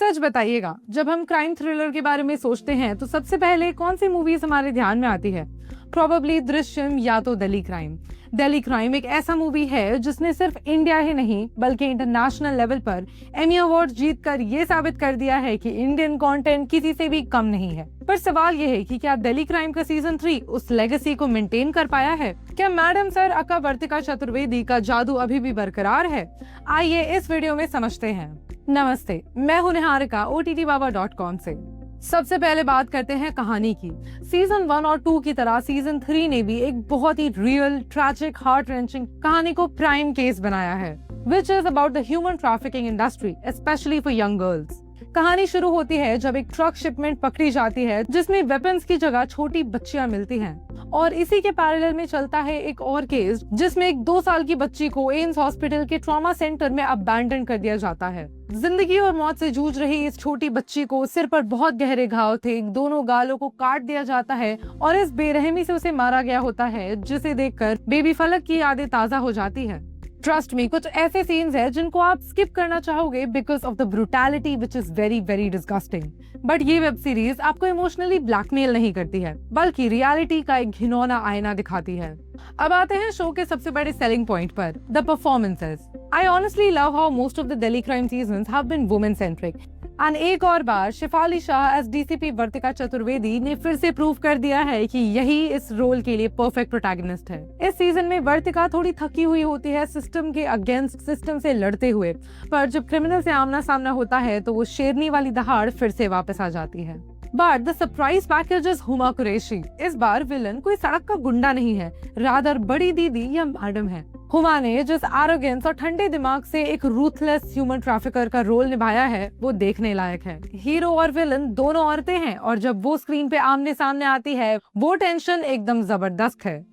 सच बताइएगा, जब हम क्राइम थ्रिलर के बारे में सोचते हैं तो सबसे पहले कौन सी मूवीज हमारे ध्यान में आती है? प्रोबेबली दृश्यम या तो दिल्ली क्राइम। दिल्ली क्राइम एक ऐसा मूवी है जिसने सिर्फ इंडिया ही नहीं बल्कि इंटरनेशनल लेवल पर एमी अवार्ड जीतकर ये साबित कर दिया है कि इंडियन कंटेंट किसी से भी कम नहीं है। पर सवाल ये है कि क्या दिल्ली क्राइम का सीजन 3 उस लेगेसी को मेंटेन कर पाया है? क्या मैडम सर अक्का वर्तिका चतुर्वेदी का जादू अभी भी बरकरार है? आइए इस वीडियो में समझते हैं। नमस्ते, मैं हूं निहारिका OTTBaba.com से। सबसे पहले बात करते हैं कहानी की। सीजन 1 और 2 की तरह सीजन 3 ने भी एक बहुत ही रियल, ट्रैजिक, हार्ट रेंचिंग कहानी को प्राइम केस बनाया है, which is about the human trafficking industry, specially for young girls. कहानी शुरू होती है जब एक ट्रक शिपमेंट पकड़ी जाती है जिसमें वेपन्स की जगह छोटी बच्चियां मिलती हैं, और इसी के पैरेलल में चलता है एक और केस जिसमें एक 2 साल की बच्ची को एम्स हॉस्पिटल के ट्रॉमा सेंटर में अबैंडन कर दिया जाता है। जिंदगी और मौत से जूझ रही इस छोटी बच्ची को सिर पर बहुत गहरे घाव थे, दोनों गालों को काट दिया जाता है और इस बेरहमी से उसे मारा गया होता है, जिसे देखकर बेबी फलक की यादें ताजा हो जाती है। ट्रस्ट मी, कुछ ऐसे सीन्स हैं जिनको आप स्किप करना चाहोगे because of the brutality which is very very disgusting. But ये वेब सीरीज आपको इमोशनली ब्लैकमेल नहीं करती है बल्कि रियलिटी का एक घिनौना आईना दिखाती है। अब आते हैं शो के सबसे बड़े सेलिंग पॉइंट पर, the performances. I honestly love how most of the Delhi crime seasons have been women-centric. And एक और बार शिफाली शाह एज DCP वर्तिका चतुर्वेदी ने फिर से प्रूव कर दिया है कि यही इस रोल के लिए परफेक्ट प्रोटैगनिस्ट है। इस सीजन में वर्तिका थोड़ी थकी हुई होती है सिस्टम के अगेंस्ट, सिस्टम से लड़ते हुए, पर जब क्रिमिनल से आमना सामना होता है तो वो शेरनी वाली दहाड़ फिर से वापस आ जाती है। But the surprise package is Huma Qureshi. इस बार विलन कोई सड़क का गुंडा नहीं है, रादर बड़ी दीदी या मैडम है। हुमा ने जिस एरोगेंस और ठंडे दिमाग से एक रूथलेस ह्यूमन ट्रैफिकर का रोल निभाया है वो देखने लायक है। हीरो और विलन दोनों औरतें हैं और जब वो स्क्रीन पे आमने सामने आती है वो टेंशन एकदम जबरदस्त है।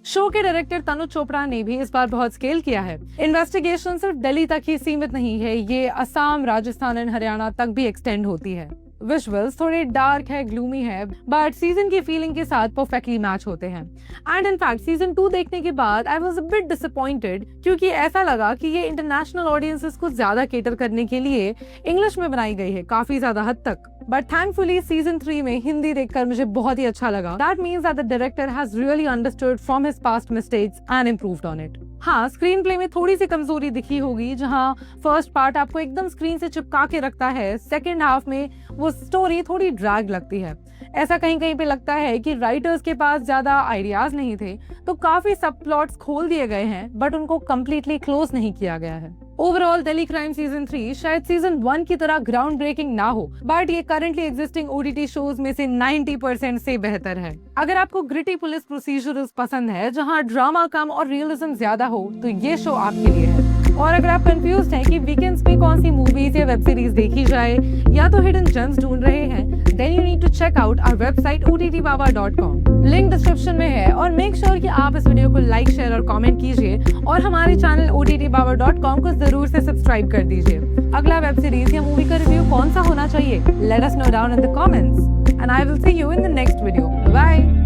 शो के डायरेक्टर तनुज चोपड़ा ने भी इस बार बहुत स्केल किया है। इन्वेस्टिगेशन सिर्फ दिल्ली तक ही सीमित नहीं है, ये असम, राजस्थान एंड हरियाणा तक भी एक्सटेंड होती है। विजुअल्स थोड़े डार्क है, ग्लूमी है, बट सीजन की फीलिंग के साथ परफेक्टली मैच होते हैं। एंड इनफैक्ट सीजन 2 देखने के बाद I was a bit disappointed, क्योंकि ऐसा लगा कि ये इंटरनेशनल ऑडियंसेस को ज्यादा केटर करने के लिए इंग्लिश में बनाई गई है, काफी ज्यादा हद तक। बट थैंकफुली सीजन 3 में हिंदी देखकर मुझे बहुत ही अच्छा लगा। That means that the director has really understood from his past mistakes and improved on it. हाँ, स्क्रीन प्ले में थोड़ी सी कमजोरी दिखी होगी, जहाँ फर्स्ट पार्ट आपको एकदम स्क्रीन से चिपका के रखता है, सेकेंड हाफ में वो स्टोरी थोड़ी ड्रैग लगती है। ऐसा कहीं कहीं पे लगता है कि राइटर्स के पास ज्यादा आइडियाज नहीं थे, तो काफी सब प्लॉट्स खोल दिए गए हैं बट उनको कम्प्लीटली क्लोज नहीं किया गया है। ओवरऑल दिल्ली क्राइम सीजन 3 शायद सीजन 1 की तरह ग्राउंड ब्रेकिंग ना हो, बट ये करंटली एग्जिस्टिंग OTT शोज में से 90% से बेहतर है। अगर आपको ग्रिटी पुलिस प्रोसीजर्स पसंद है जहां ड्रामा कम और रियलिज्म ज्यादा हो तो ये शो आपके लिए है। और अगर आप कंफ्यूज्ड हैं कि वीकेंड्स पे कौन सी मूवीज या वेब सीरीज देखी जाए या तो हिडन जेम्स ढूंढ रहे हैं, then you need to check out our website OTTBaba.com। Link description में है और मेक श्योर कि आप इस वीडियो को लाइक, शेयर और कमेंट कीजिए और हमारे चैनल OTTBaba.com को जरूर से सब्सक्राइब कर दीजिए। अगला वेब सीरीज या मूवी का रिव्यू कौन सा होना चाहिए? Let us know down in the comments and I will see you in the next video. Bye.